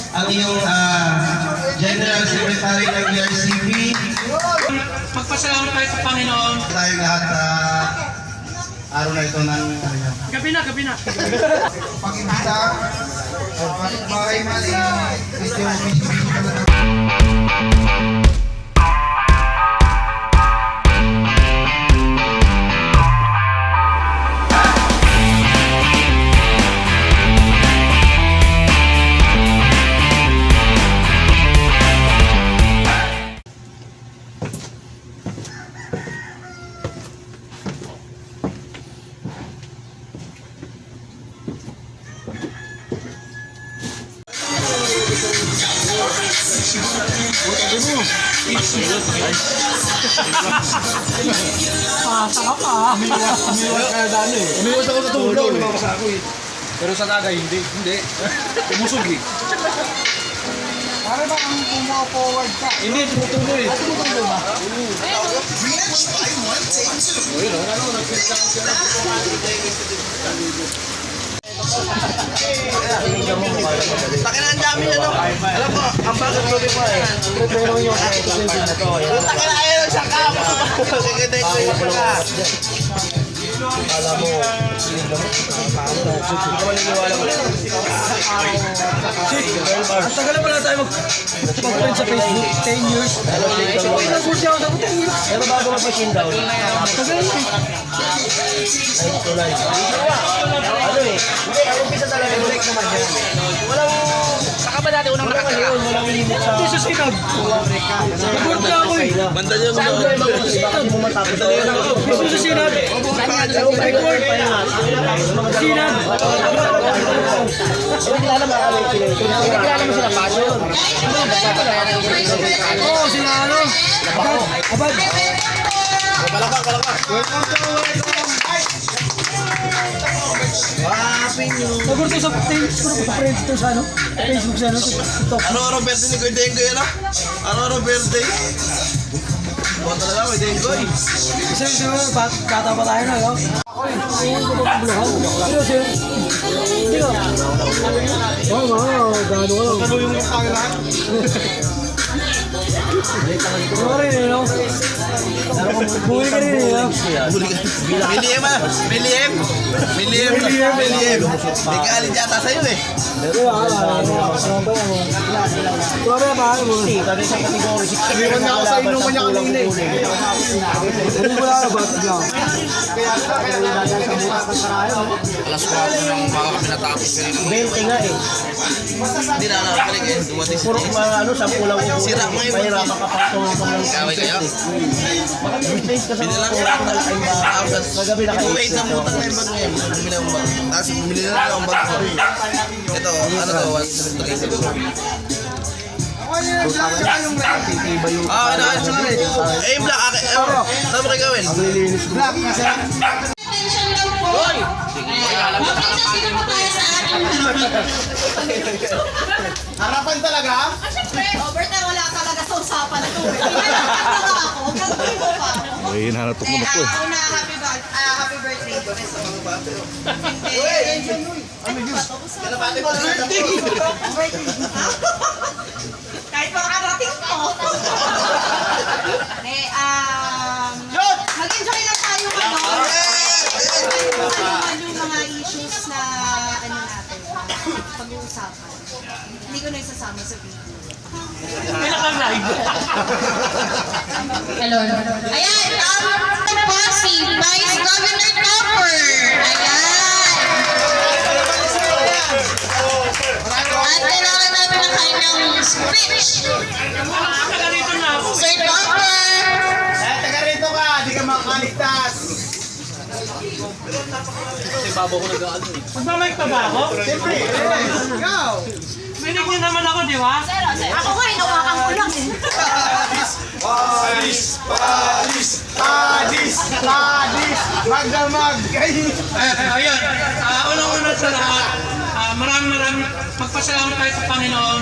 ang iyong General Secretary ng ERCP. Magpasalamat tayo sa Panginoon. Tayo lahat araw na ito ng Gabi na. pag-imbita o bakit mali ito yung Umiwas ako sa tulog, lumakas ako eh. Pero sa tagay, hindi. Umusog eh. para ba ang pumaw-forward ka? Hindi, tumutuloy. Tumutuloy ba? Takin ang dami na no. Alam mo, ang bagat ko din mo eh. Takin na ayaw siya ka. Kikitay ko yung ka. Alam mo, maniniwala mo. Ang tagal na pala tayo mag-friend sa Facebook. 10 years. Nag-friend ako sa 10 years. Pero bago mag-machine down. Tagal na Ano eh? Hindi, ang umpisa talaga break naman yan. Walang... Saka ba dati unang nakakaya? Walang limit sa... Jesus Kinag. Nag-board na ako eh. Banda nyo sa mga bakit mo matapos na yun. Jesus Kinag. Record. Sinag. Hindi kilala mo kami. Hindi kilala mo sila passion. Oo, sila ano. Abad. Palakpak. Nag-board ko sa friends to sa ano. Facebook sa ano. TikTok. Ano birthday ni Kuya Dengoy ano? Ano birthday? Buwan talaga may Dengoy. Kasi bata pa tayo na, no? Pero siya, hindi ka. Oo, gano ka lang. Ano yung pangalan? Ano rin, no? Buhay ka rin, no? William. May kaalit yata sa'yo eh. Pero paano mo? Iwan na ako sa inuman niya kanina eh. Hindi ko lang ba? Alas 4 ng baka kami natapos kanina. 20 nga eh. Hindi na nakakalik eh. Dumating puro mga ano, 10 lang. Sira mo yung mahirapan ka pa itong kaway kayo. Binilang ko lang ng 5,000. Kagabi na kayo. Wait, namutang na yung bag ngayon. Bumili ang bag. Tapos bumili na lang ang bag ko. Ito, ano to? 1,300. Ah, nakasya nga eh. Black. Saan mo kayo gawin? Black kasi Hoy! harapan talaga? Robert, wala talaga sa usapan na ito. Pinalakad na ako. Gagawin mo pa. May hinahanap mo na po eh. Una, happy birthday. Hindi. Kalapati ko na birthday! Kahit makarating ko. Mag-enjoy lang tayo ano. Yung mga issues na ano natin, pag-uusapan. Hindi ko na isasama sa video. Hello. Ayan, po si Vice Governor Copper. Ayan. At kailangan namin ng kanyang speech. Sir Copper. Taga rito ka, di ka makaligtas. Magmamay pa ba ako? Siyempre, ikaw. Minig niyo naman ako, di ba? Ako nga, hinawakan ko lang eh. Padis, magdamag. Ayun, unang-una sa lahat, maraming magpasalamat tayo sa Panginoon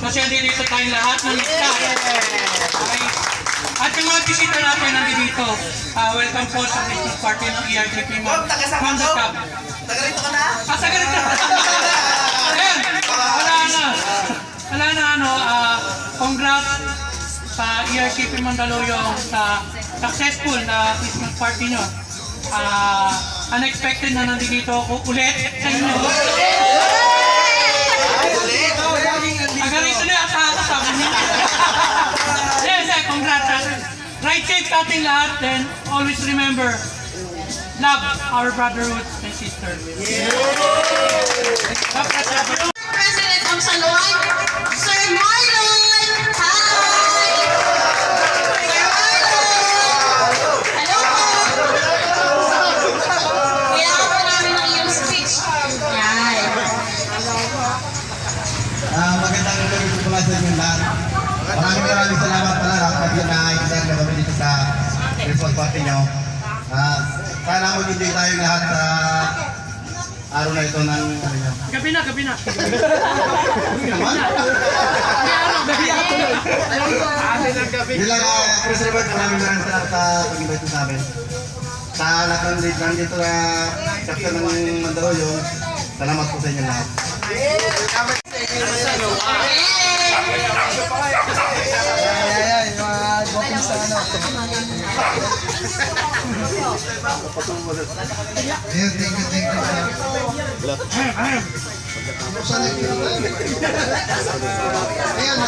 kasi nandito tayong lahat ng ligtas. Okay? At yung mga bisita natin nandito, welcome po sa business party ng ERGP Honda Cup. Taga rito ka na? Taga rito! Ayan, wala sa ERCP Mandaluyong sa successful na Christmas party nyo. Unexpected na nandito ako ulit sa inyo. Magaling tuloy at nakakasama niyo. Yes, congrats. Ride safe sa ating lahat, then always remember, love our brotherhood and sister. President of Salon, Sir Marlon. Hi! Sir Marlon! Hello po! Kailangan po namin ng iyong speech. Yan. Magandang gabi po pala sa inyo lahat. Maraming salamat pala kapag yun na-extend na kami dito sa Christmas party nyo. Sana mag-enjoy tayong lahat sa araw na ito ng ano nyo. Gabi na. Yun lang, Chris Robert, maraming salamat sa pag-invite sa amin. Sa lahat ng nandito na kapita ng Mandaluyong, salamat po sa inyo lahat. Yes, thank you. Ayan,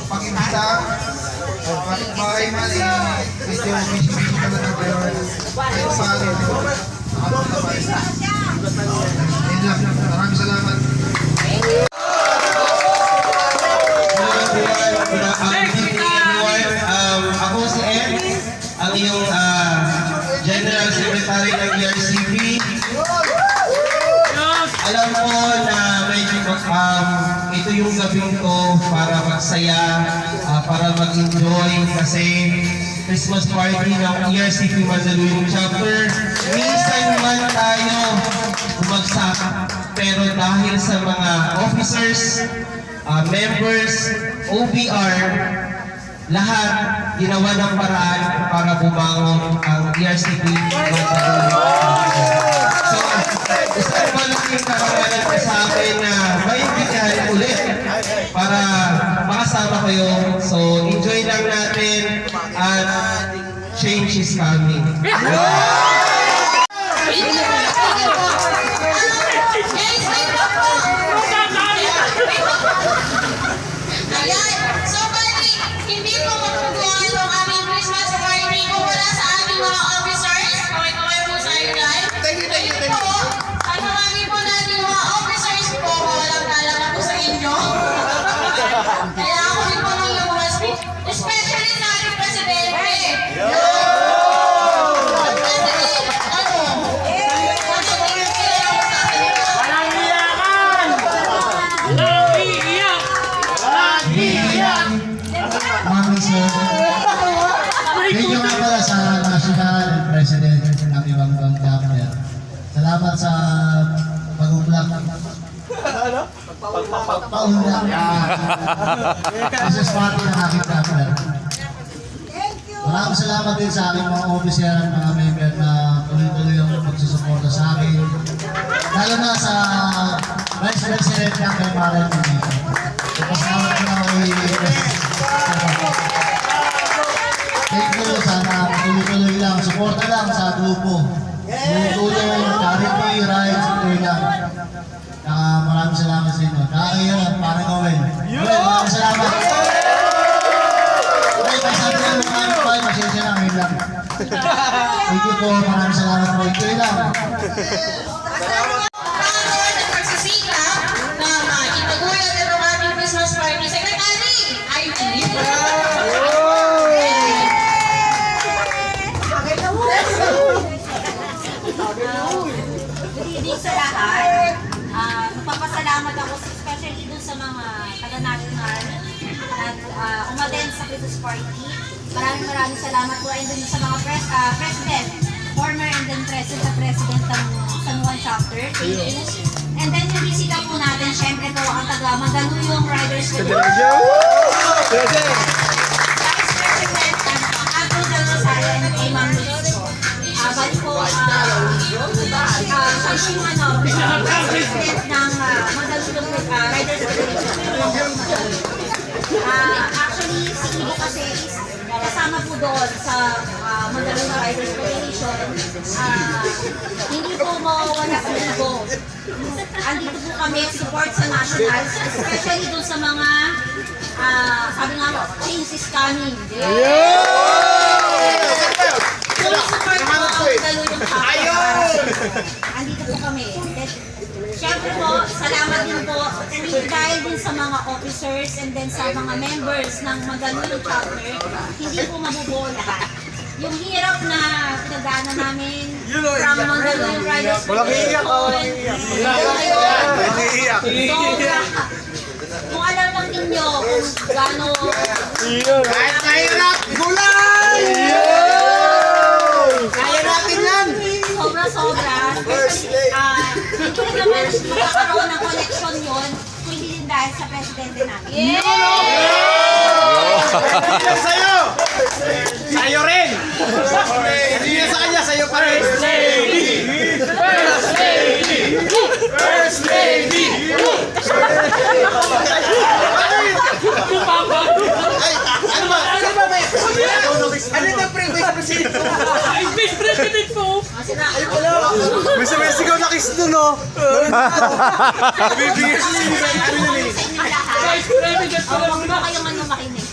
pag-imbita o bakit mali medyo busy talaga pero kayo sa akin maraming salamat. Ako si Ed, ang iyong General Secretary ng ERCP. Alam ko na medyo ito yung gabing ko para magsaya, para mag-enjoy kasi Christmas party ng ERCP Mandaluyong Chapter. Minsan man tayo bumagsak, pero dahil sa mga officers, members, OBR, lahat ginawa ng paraan para bumangon ang ERCP Mandaluyong. So, isang malaking karangalan ko sa akin na maimbitahan ulit para makasama kayo. So, enjoy lang natin at change is coming. Ayan. So, bali, hindi po magpupuan itong aming Christmas party kung wala sa aming mga officers. Kaway-kaway po sa inyo guys. Thank you. Ang marami po natin mga officers po, walang talaga po sa inyo. Kailangan ko rin po ng iyong mga speech. Especially sa ating presidente. Ang president, ano? Mami sir, thank you nga pala sa National President ng Ibang Chapter. Salamat sa pag-uplak. Pagpapaunlak. Christmas party ng aking chapter. Maraming salamat din sa aking mga officer at mga member na tuloy-tuloy ang magsusuporta sa akin. Lalo na sa Vice President ng kay Maren Pinito. Kasama ko na kay thank you, sana tuloy-tuloy lang, suporta lang sa grupo. Tuloy-tuloy, charity, rides, tuloy lang. Maraming salamat sa inyo. Nakakaya, parang Owen. Maraming salamat. Okay, pasabi lang mga pa, masensya lang, ngayon lang. Thank you po, maraming salamat po. Ito lang. Nagpagsisikap na itaguyan ng aming Christmas party. Secretary, IT. Good evening sa lahat. Magpapasalamat ako especially dun sa mga taga-national na umattend sa Christmas party. Maraming salamat po rin dun sa mga president, former and then present na president ng San Juan Chapter. Thank you. And then yung bisita po natin, syempre po ang taga-Mandaluyong Riders Federation. Vice President Ato Del Rosario and kay Ma'am Lizzo. Bali po, President ng Mandaluyong Riders doon sa Magdalena Riders Federation, hindi po mawawala sa ligo. Andito po kami support sa nationals, especially doon sa mga sabi nga, change is coming. Full support po ang Mandaluyong chapter. Andito po kami. Siyempre po, salamat din po dahil din sa mga officers and then sa mga members ng Mandaluyong chapter, hindi po mabubuo lahat. Yung hirap na pinagdaanan namin from Mandaluyong Riders Federation, sobra. Kung alam lang ninyo kung gaano Kahit mahirap, gulay! Kaya natin yan! sobra-sobra. Hindi rin naman magkakaroon ng connection yun kung hindi din dahil sa presidente namin. Sa'yo! Sa'yo rin! Hindi na sa kanya, sa'yo pa rin! First Lady! First Lady! First Lady! Ano ba? Ano ba? Ano yung pre-vice president? Vice President po! May sumisigaw na kiss dun, no? Bibigyan siya Vice President po lang Huwag mo kayong ano makinig.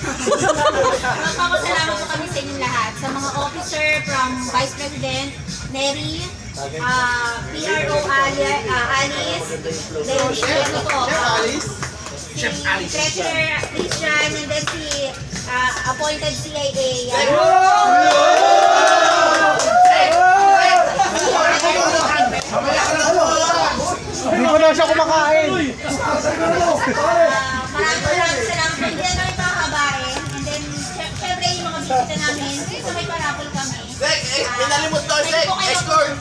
Magpapasalamat po kami sa inyong lahat. Sa mga officer from Vice President, Neri, PRO Alice, then si ano po, si Treasurer Christian, and then si appointed CIA. Hindi ko na siya kumakain. Maraming salamat po. Hindi na namin pakabain. And then, syempre yung mga bisita namin, so may parapol kami. Inalimot to, escort!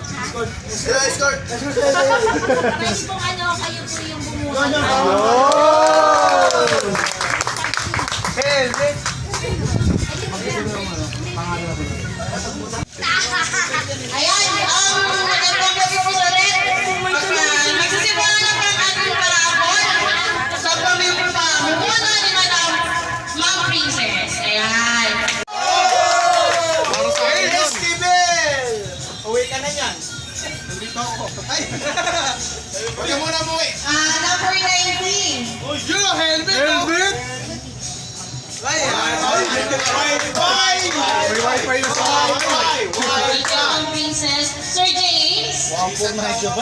Escort! Pwede pong ano, kayo po yung bumuhay. Ayan, magandang gabi po sa rin. Magsisimula na po ang ating parapol sa pamimuna ni Madam Ma'am Princess. Ayan. Hey, Steven! Uwi ka na yan. Nandito ako. Ay! Huwag ka muna umuwi. Number 19. Oh, you helmet! Helmet! Ay! Wi-Fi! May Wi-Fi na sa Wi-Fi! Ma'am Princess. Sir James. Picture!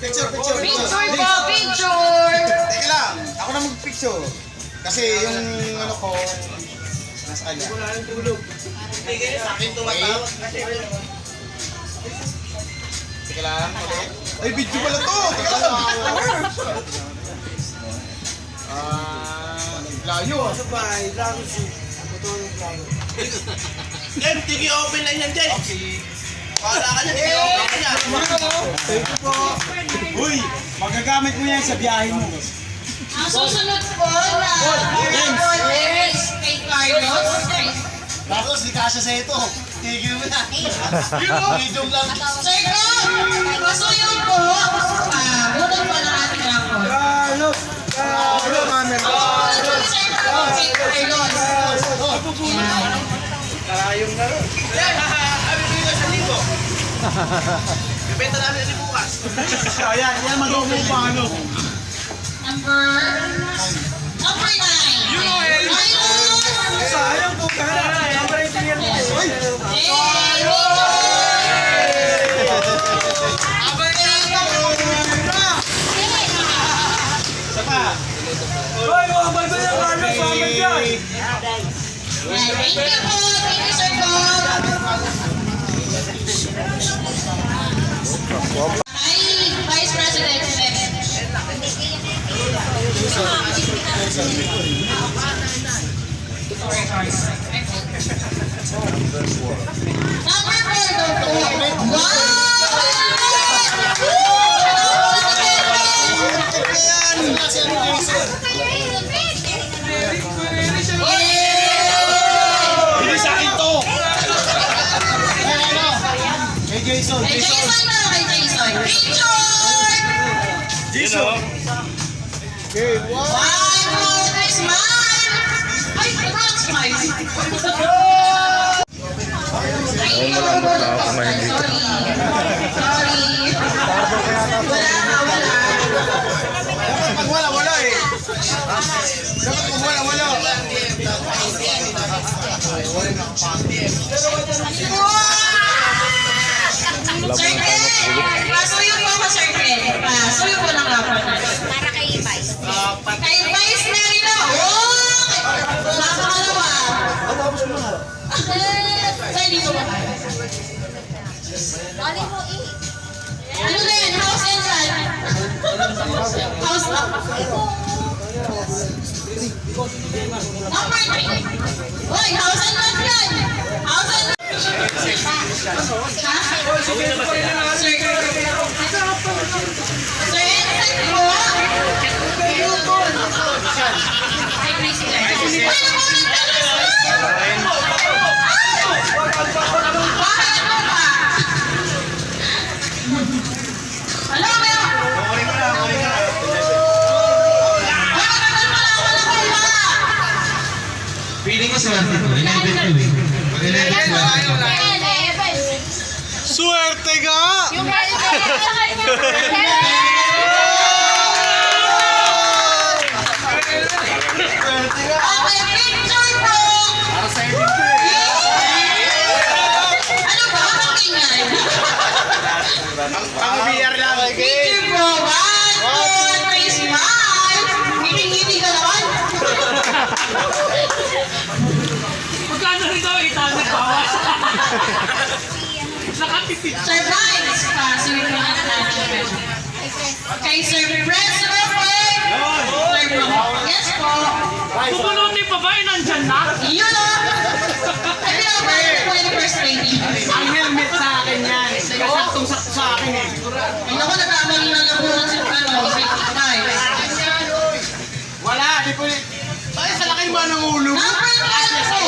Picture po, picture. Teka lang, ako na mag-picture. Kasi yung ano ko, nasaan niya? Sa akin tumatawag kasi. Teka lang, ulit. Ay, video pala to! Teka lang. Layo ah. Sabay, dragon soup. Yan, tigi open lang yan, Jay. Okay. Wala ka niya, tigi open ka niya. Thank you po. Uy, magagamit mo yan sa biyahe mo. Ang susunod po na is kay Carlos. Tapos, di kasya sa ito. Tigil mo na. Medium lang. Sir Carlos, pasuyo po. Bunod po ng ating rapor. Carlos! Carlos! Sir Carlos, kay Carlos. Karayong na rin. Abi ko yung 1,000. Bibenta namin yan bukas. Ayan, yan mag-uwi pa ano. Number 9. You know it. Sayang po ka na. Number 18 yan mo. Uy! Isa pa. Uy, mabay ba yan, Carlos? Mabay yan. Thank you po. Thank you, Sir Bob. Hi, Vice President. Number 4. Hindi sa akin to. Kay Jason. Kay Jason na, kay Jason. Picture! Jason. Okay, wow. One more, smile! Ay, congrats! smile. Ayun, malambot na ako kumain dito. Sorry. Wala. Pag wala eh. Dapat pag wala. Sir Ken! Pasuyo po ako, Sir Ken. Pasuyo po ng apat. Para kay Vice. Kay Vice Marino! Napakalawa! Sir, dito ba? Dali mo Ano na yan? House and land? House na? Number 3. Uy, house and land yan! House and land! Ha? Sir, inside po! Ay, crazy lang. Hello, Feeling ko swerte ko. Inabit ko eh. Pag-inabit swerte ko. Swerte ka! Okay, picture po! Para sa edit ko eh. Ano ba? Ang ingay. Ang BR lang. Picture po! One, two, smile! Ngiti-ngiti ka naman. Magkano rin daw itago bawas? Nakatipid. Surprise! Pasulit mo na natin. Kay Sir Pres Robert! Sir Bro. Yes po. Pupunutin pa ba? Nandyan na? Yun o! Ay, pinapayag po yung first lady. Ang helmet sa akin yan. Saktong-sakto sa akin eh. Ay, naku, nagkamali na lang po si Guys. Wala, di po eh. Ay, sa laki ba ng ulo? Number 12 po!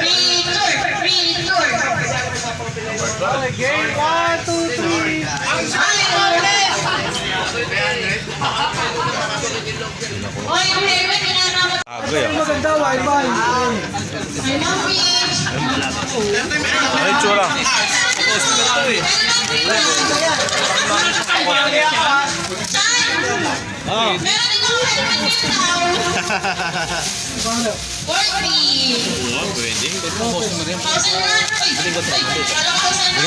Picture! Game 1, 2, 3. Oy, yung helmet, inanamot. Agay ah. Maganda, wifi. Ay, Ma'am Peach. Ay, tsura. Meron din ako helmet dito. 40. Pwede. 1,000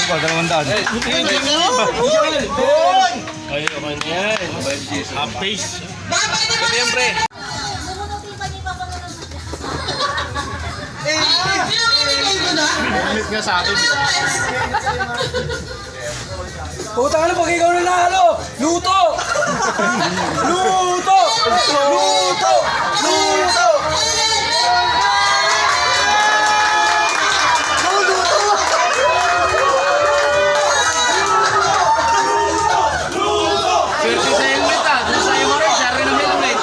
Pa, 200. Updates. Siyempre. Pinamimigay ko na. Gamit nga sa akin. Puta ka na, pag ikaw nanalo! Luto! Luto! Luto! Luto! Swerte sa helmet ah. Doon sa'yo mo rin. Siya rin ang helmet.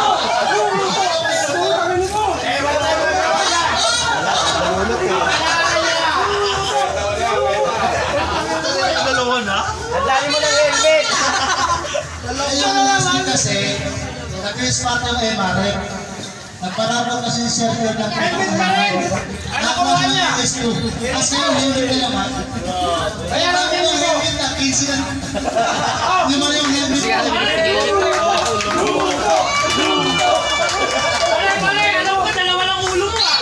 Dali mo ng helmet! Ayun, kasi, nag-first part yung MRF. Nagparapot kasi si Sir Fred ng Ano kuha niya? S2. Kasi yung helmet na naman. Kaya namin yung helmet na 15 lang. Hindi mo yung helmet na. Pare, alam ko dalawa lang ulo mo ah.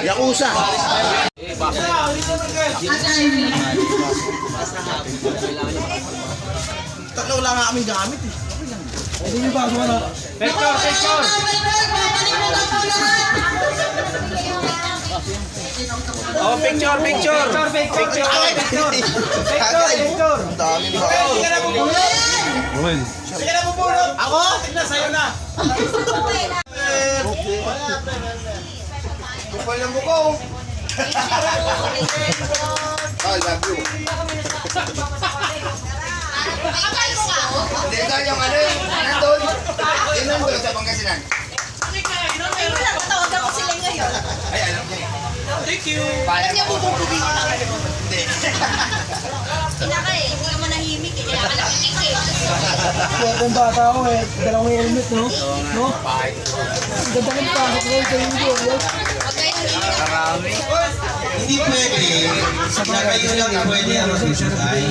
Yakuza. Tatlo lang nga kaming gamit eh. Hindi nyo bago na. Picture! Oh, picture. Picture. Ang dami ba? Ako? Tignan sa'yo na. Kupal ng buko. I love you. Hindi ka yung ano yung nandun. Yung nandun sa Pangasinan. Tawagan ko sila ngayon. Ay, alam ko. Thank you. Alam niya, bububugin ko lang. Inaka eh, hindi ka manahimik eh. Kaya ka nakikik eh. Kung bata ako eh, dalawang helmet, no? No? Ganda ng pasok ko sa inyo. Okay, hindi ka. Hindi pwede. Sa kayo lang pwede ang mag-isasay.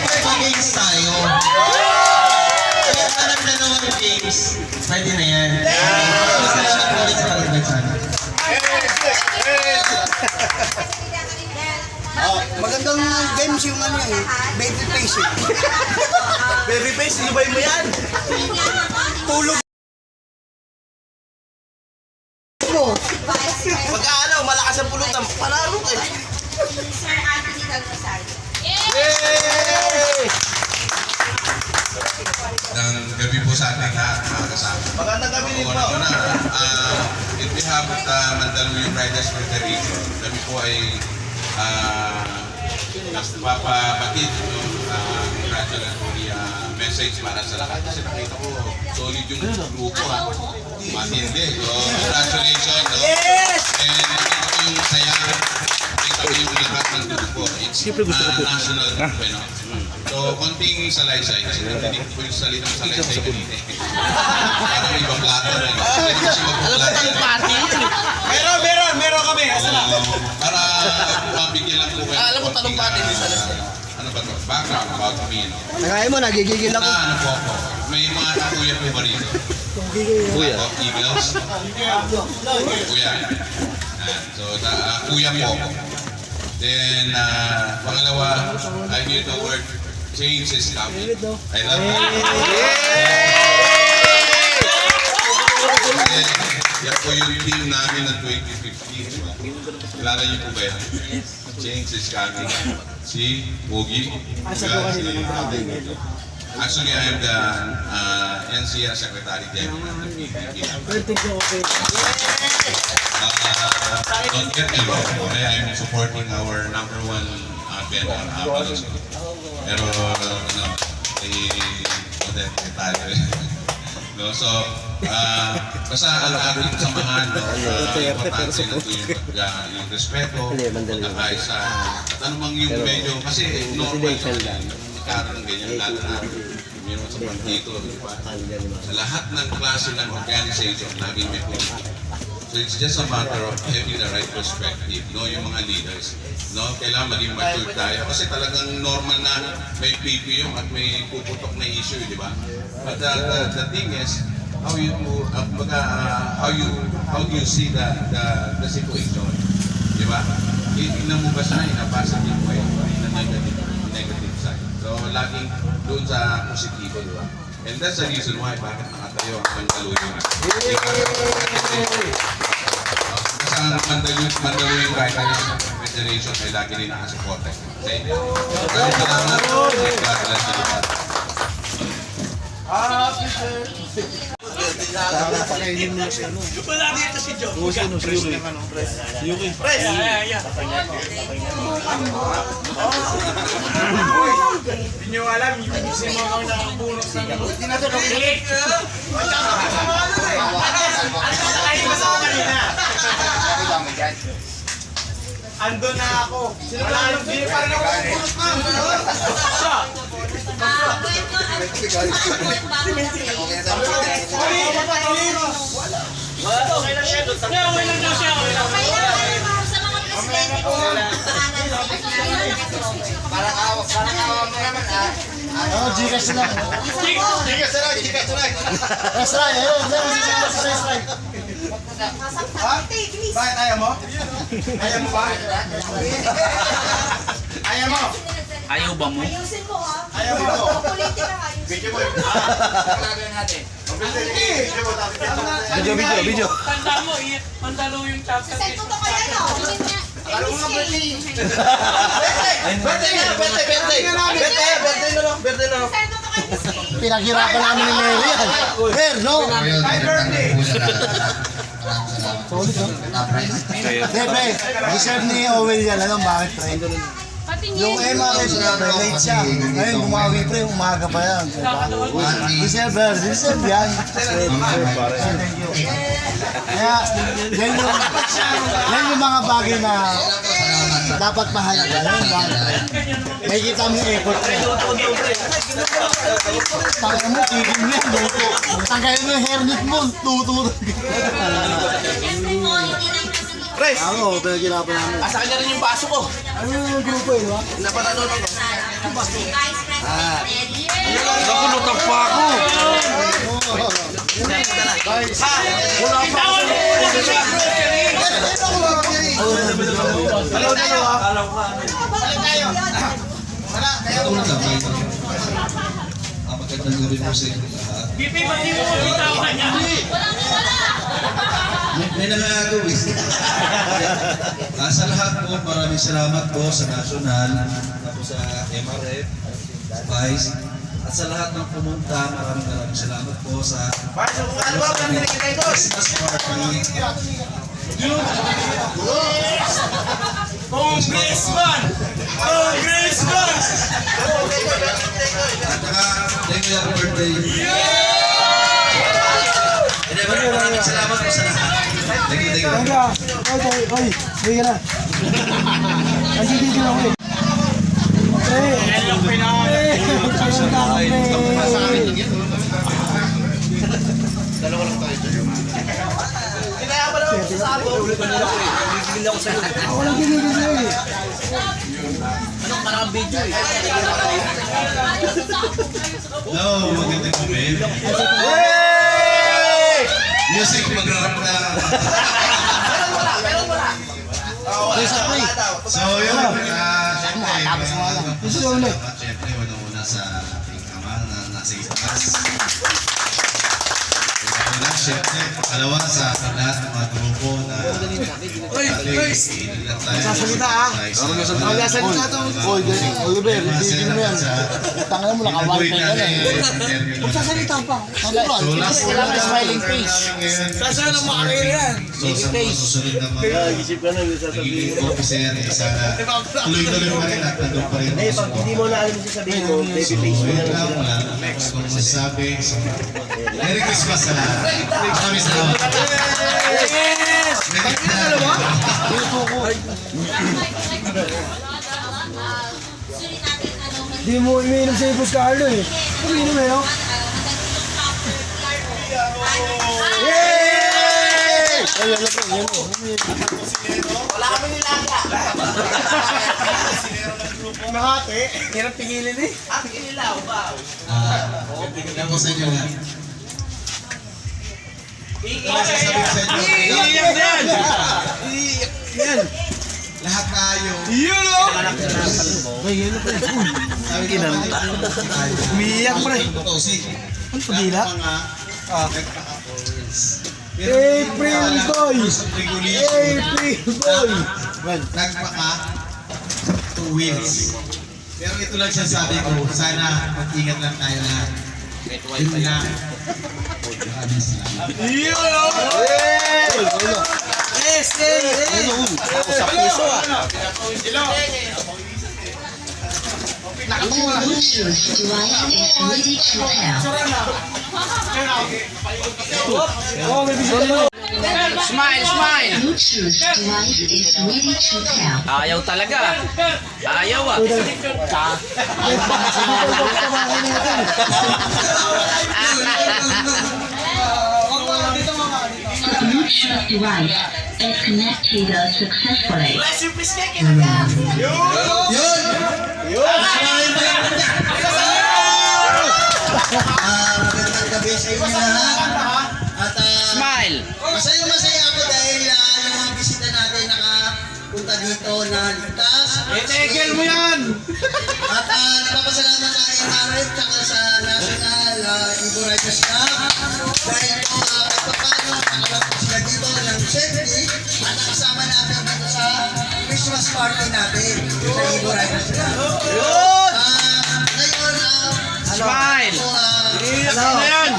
Kapag games tayo, kaya alam na naman yung games, pwede na yan. Gusto na lang ulit sa pag-ibagsan. Magandang games yung ano eh. Baby face eh. Baby face, ilubay mo yan. Tulog mo. Pagka malakas ang pulutan, panalo ka eh. Sir Anthony Galvasal. Yay! ng gabi po sa ating lahat mga kasama. Magandang gabi din po. Una, in behalf of the Mandaluyong Riders Federation, kami po ay nagpapabatid ng congratulatory message para sa lahat. Kasi nakita ko, solid yung grupo ha. Matindi. So, congratulations. No? Yes! And nakita ko yung saya. Nakita ko yung lahat ng grupo. It's national group, no? So, konting salaysay. Kasi narinig ko yung salitang salaysay kanina. Parang ibang plato na. Alam mo tayong party? Meron kami. Para mabigyan lang po kayo. Alam mo talong party din sa Ano ba ito? Background about me, no? Nakain mo, nagigigil ako. Ano po ako? May mga kuya po ba rito? Kuya? Eagles? Kuya. So, kuya po ako. Then, pangalawa, I hear the word change is coming. I love you. Yan po yung team namin ng 2015. Kilala niyo po ba yan? Change is coming. Si Pogi. Actually, I am the NCR Secretary General of the PPP. Don't get me wrong, okay? I'm supporting our number one policy. Pero, tayo. No, so, basta ang ating samahan, importante na ito yung respeto, pagkakaisa, at anumang yung medyo, kasi normal nagkaroon ng ganyan, lalo na meron sa partito, di ba? Sa lahat ng klase ng organization, laging may politika. So it's just a matter of having the right perspective, no, yung mga leaders. No, kailangan maging mature tayo kasi talagang normal na may PPO at may puputok na issue, di ba? But the thing is, how do you see the situation, di ba? Tingnan mo ba siya in a positive way, in a negative side. So laging doon sa positibo, di ba? And that's the reason why bakit nakatayo ang Mandaluyong. Kasi ang Mandaluyong Riders Federation ay lagi rin nakasuporta sa inyo. Maraming salamat. Congratulations. Wala dito si Joe. Hindi nyo alam, yung isip mo ang nakabunos ng hindi na ito nag-click. Ando na ako. Wala nang hindi pa rin ako pupunot na. Okay lang siya. Sa mga presidente ko, Parang awak mo naman ah. Gcash na. Tigas na lang. Restray, ayun. Restray. Bakit ayaw mo? Ayaw mo ba? Ayaw mo? Ayusin mo ah. Ayaw mo? Politika ayusin. Video. Tanda mo, mandalo yung chapter. Sento to kaya no? Birthday na lang. Sento to kay Miss Kay. Pinaghirapan namin ni Mary yan. Mer, no? Ngayon, nagtanggap po siya lahat. Maraming salamat. Top prize. Siyempre, deserve ni Owen yan. Alam bakit, pre? Yung MRS na, pre, late siya. Ngayon, bumawi, pre, umaga pa yan. Deserve yan. Kaya, yan yung mga bagay na dapat mahalaga. Yan yung bagay, pre. May kita mo yung effort, pre. Tangay mo, tigil mo yan. Tangay mo yung hairnet mo, tuturo. Siyempre po, hindi lang kasi Ako, pinaghirapan namin. Asa kanya rin yung baso ko. Ano yung grupo eh, di ba? Napanood ko. Vice President Eddie. Nakunutok pa ako. Wala pa ako. Tulad lang kayo. Magandang gabi po sa inyo lahat. BP, mati mo bitaw ka niya. May nangagawin. Sa lahat po, maraming salamat po sa National, tapos sa MRF, Vice, at sa lahat ng pumunta, maraming salamat po sa Christmas party. Congressman! Congressman! At saka, thank you, happy birthday. Maraming salamat po sa lahat. Thank you, thank you. Tangga. Oy, sige ka na. Ay, sige ka na, oy. Yan yung Ako lang ginigil na eh. Anong parang video eh? Hello, magandang gabi. Music, mag-rap na. So yun, siyempre, siyempre, una sa ating ama na nasa itaas. Una, siyempre, pangalawa sa lahat ng mga grupo na Sasalita ah. Sasalita to. Oy, Oliver, bigyan mo yan. Tangin mo, nakawal ka yan eh. Huwag sasalita pa. So last Smiling face. Saan ang makakaya yan? So sa mga susunod na mga naging officer, sana tuloy-tuloy pa rin at nandun pa rin. Hindi mo na alam yung sasabihin mo, baby So face mo yun na lang, wala na akong masasabi. So, Merry Christmas sa lahat. Maraming salamat. Sulit natin Di mo umiinom sa Ibus Carlo eh. Umiinom eh, no? Ay, yan na po, yan po. Wala kami nilaga. Nakate, hirap pigilin eh. Pigilin lang ba? Tignan ko sa inyo lahat. Ano sasabihin sa inyo? Iiyak na yan! Yan. Lahat tayo. Yun o! Ay, yan na po. Sabi ko naman, Umiiyak pa rin. Ano pagila? Nagpaka-balls. April boy! April boy! Well, Nagpaka 2 wheels. Pero ito lang siya sabi ko, sana mag-ingat lang tayo lahat. Yun lang. Maraming salamat. Yun o! yes, yes, Ako sa puso ah. Bluetooth device is ready to pair. oh, may bisita mo. Smile, smile! Bluetooth device is ready to pair. Ayaw talaga. Ayaw ah. The Bluetooth device is connected successfully. Magandang gabi sa inyo lahat. At Smile! masaya ako dahil yung mga bisita natin nakapunta dito na ligtas. Itigil mo yan! At nagpapasalamat sa NRF at sa National Eagle Riders Club dahil po paano nakalapit sila dito ng safety at nakasama natin dito sa Christmas party natin sa Eagle Riders Club. Ngayon, Smile! Iyak na yan!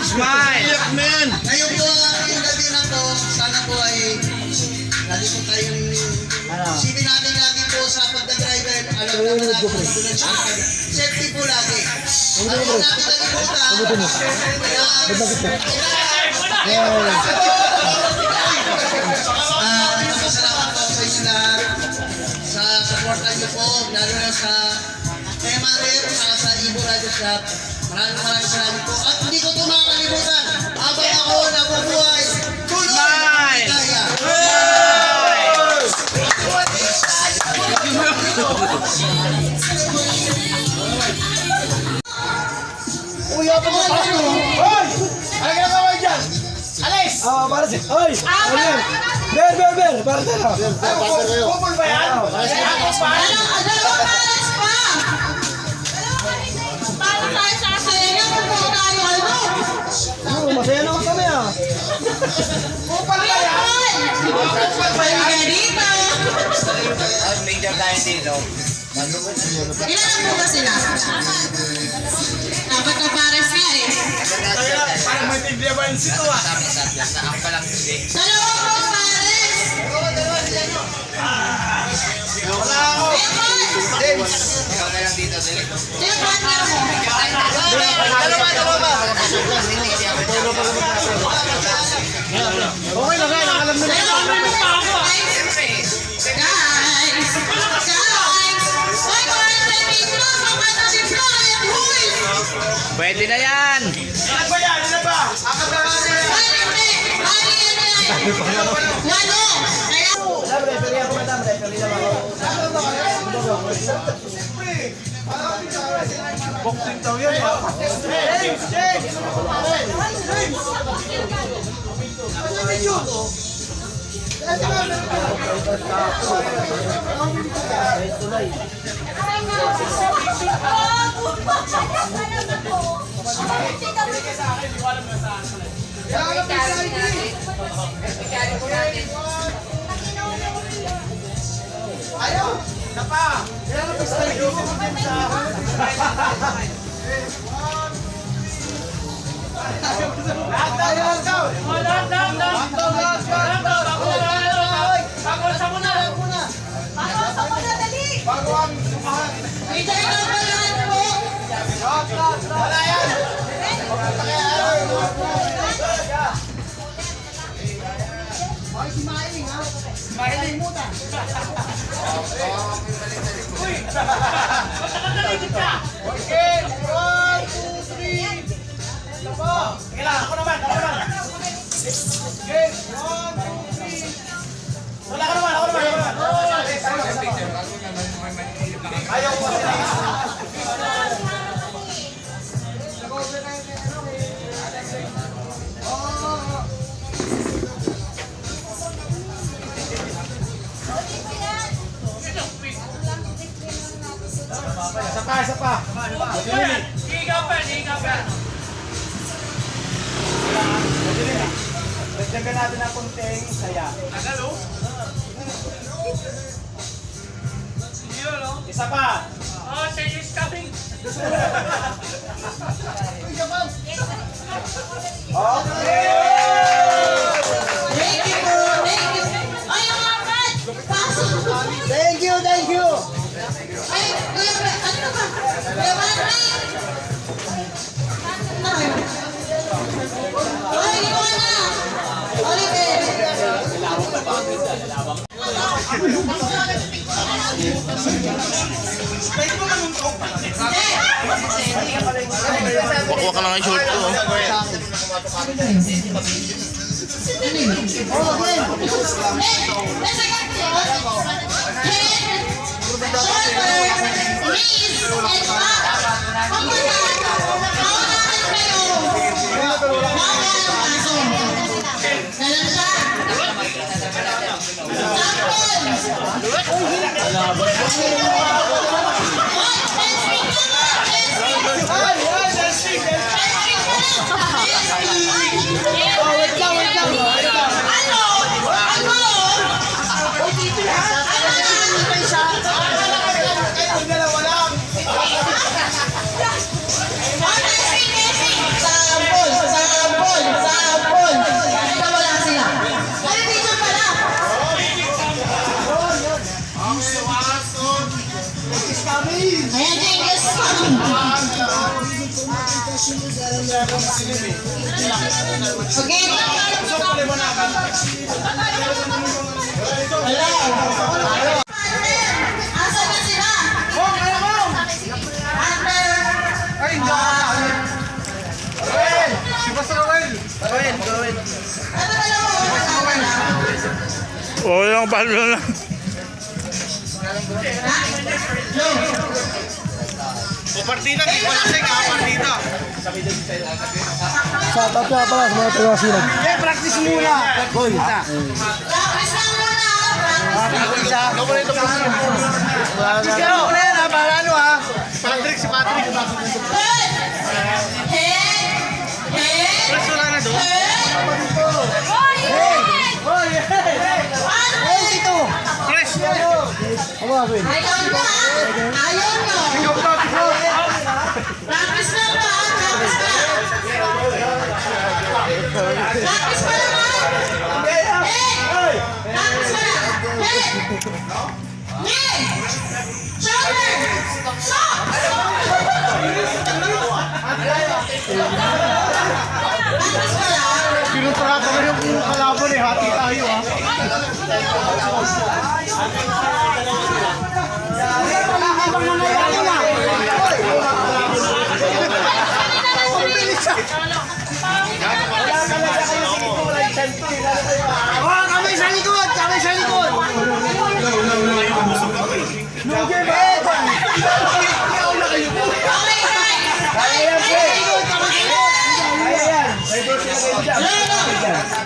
Smile! Iyak na yan! ngayon po yung gabi na to, sana po ay lagi po tayong isipin natin lagi po sa pagdadriver, alam naman natin safety po lagi. Ayaw natin nalimutan. Nagpasalamat po sa inyo lahat sa supportan niyo po, lalo na sa MRF at sa Eagle Riders Club. Maraming salamat po. At hindi ko ito makakalimutan. Habang ako nabubuhay, tuloy! Kaya. Uy, apa mo pa? Hoy! Ano ginagawa dyan? Alis! Para si... Hoy! Ano yan? Ber! Para sila! Kupol ba yan? Dalawang pares pa! Paano tayo sasaya? Kung po tayo ano? Masaya naman kami ah! Kupal ba yan? Kupal ba yan dito? Ilan ang buka sila? Dapat na pares nga eh. Parang may tiglaban sito ah! Dalawang buka pares! Wala ako! Sino partner mo? Okay na kaya, alam na Pwede na yan! Ano ba yan? Ano ba? Akad na nga rin! Boxing daw yan ah! James! Ayaw! Napa! Kailangan pa sa tayo mo din sa... Bago ang sumahan! Wala yan! Smiling muna! Okay, 1, 2, 3! Sige lang, ako naman! Okay, 1, 2, 3! Wala ka naman, ako naman! Ayaw ko sila! Isa pa! Dagdagan natin ang konting saya. Isa pa! Thank you! Pakuha ka lang ang short ko. Tapos, Ayan, Genghis. Okay. Asan na sila? Oo, yung palo na. O partida, di ko lasing ha, partida. Shout out nga pala sa mga taga-silag. Practice muna. Goal. Practice lang muna. Practice ka muna yan ha, para ano ha. Patrick, si Patrick. Good. Head. Head. Press wala na doon. Press. Ayaw nyo ha? Ayaw nyo. Practice lang ba? Practice lang. Practice pa naman. Hey! Practice pa na. Hey! Hey! Shoulder! Stop! Practice pa lang. Pinutrata na yung kalaban eh, hati tayo ha. Kamay sa likod! Kamay sa likod! Lugi ba? Okay, right. Kaya yan, pre! Kaya yan!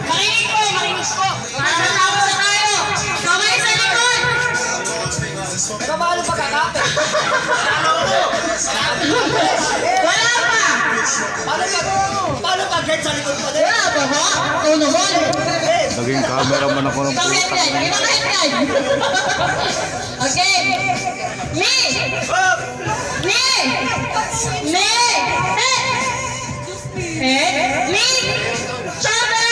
Makinig po, makinig po. Matatapos na tayo. Kamay sa likod. Kamalo pa kakapit! Wala pa. Paano ka get sa likod pa din? Wala pa ba? Oo naman. Naging cameraman ako ng Ikaw headline. Ikaw headline. Okay. Me. Me. Me. Head. Me. Shoulder.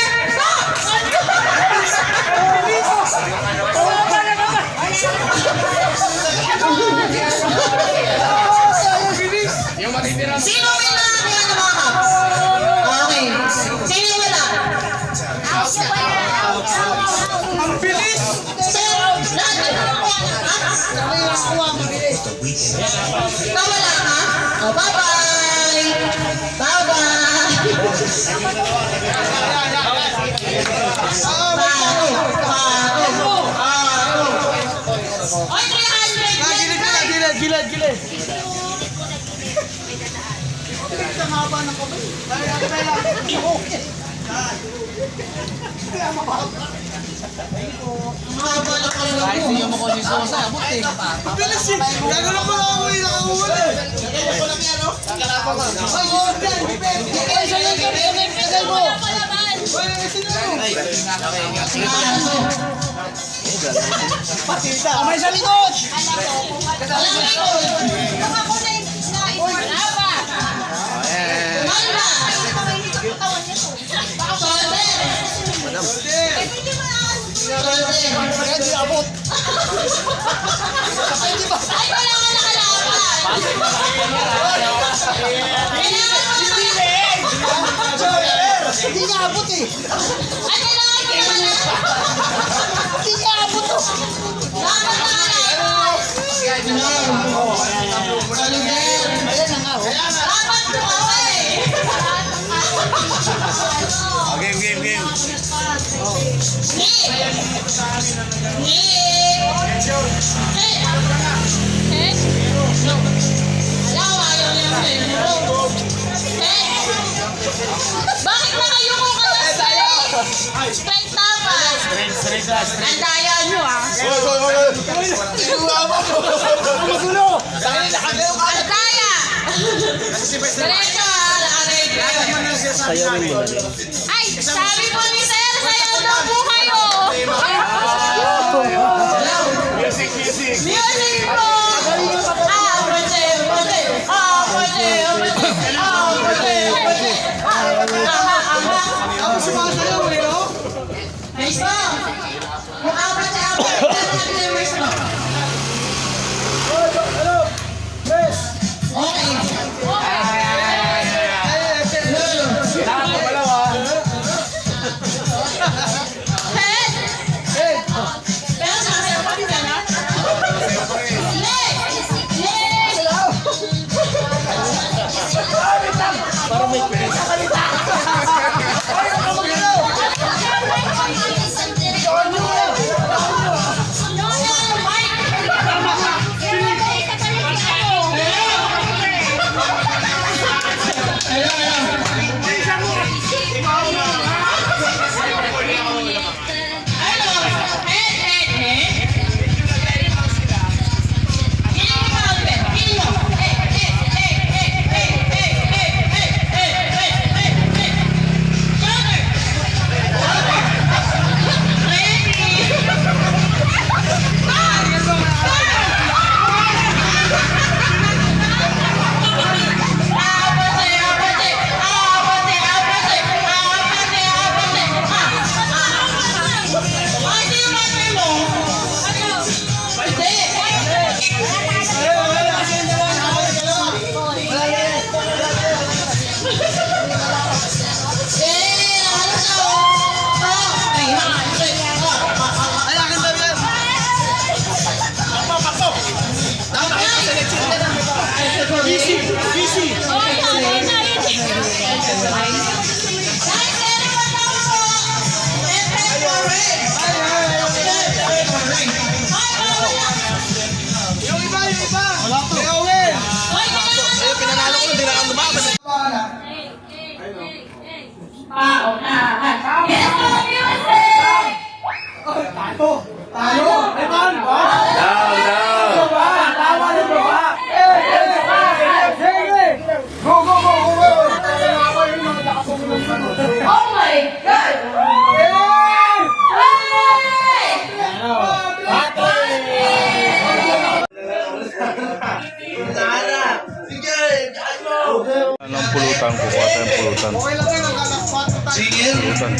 Sino wala? Kaya namakap. Okay. Sino wala? Ang bilis! So, lahat ikaw wala ka? Oh, bye-bye! Bye-bye! Oy, 300! Gilid! Mahaba na pala Kahit hindi mo ko si Sosa, buti. Bilis eh! Gagawin ko lang ako yung nakahuli! Gagawin ko lang yan, no? Kakalapan ko. Kamay sa likod! Hindi abot! Ay, wala ka nakalaban! Hindi niya abot eh! Ay, kailangan ko naman! Hindi niya abot oh! Dapat nakalaban! Ayan na nga oh! Dapat tumaway! Game. Bakit na kayo kung straight dapat? Ang daya nyo ah. Magulo! Altaya! Diretso Sayawin mo na rin. Ay, sabi po ni Sir, sayaw daw po kayo! Music po! Ako sumasayaw eh, no? Nice po! Hello! Yes! Anong pulutan? Kukuha tayong pulutan. Pulutan.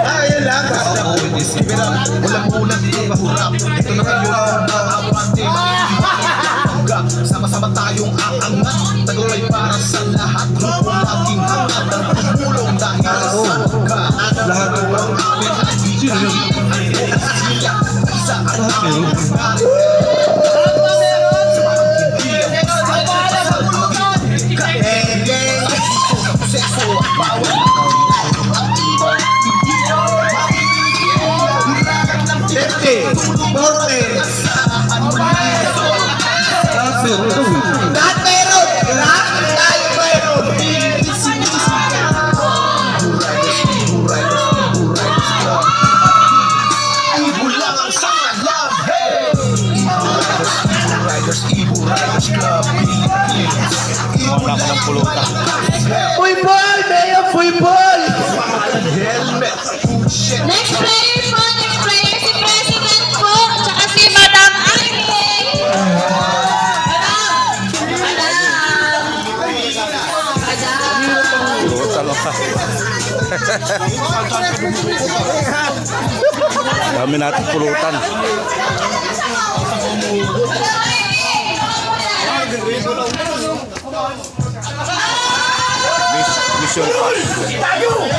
Ayun lang. Ulang-ulang di mahurap. Ito na kayo ang nakapante. Sama-sama tayong aangat. Tagumpay para sa lahat. Grupo laging hangat. Tumulong dahil sa ka. Lahat ng ang amin at bigyan. Sa ating lahat meron! Lahat tayo meron! Ibo lang ang sangad love! Ibo Riders Club! Wala ko ng pulutan. Fuibol! Mayor Fuibol! Helmet! Next player po, si President po, tsaka si Madam Arnie. Pulutan lang. Dami natin pulutan. Mission pass.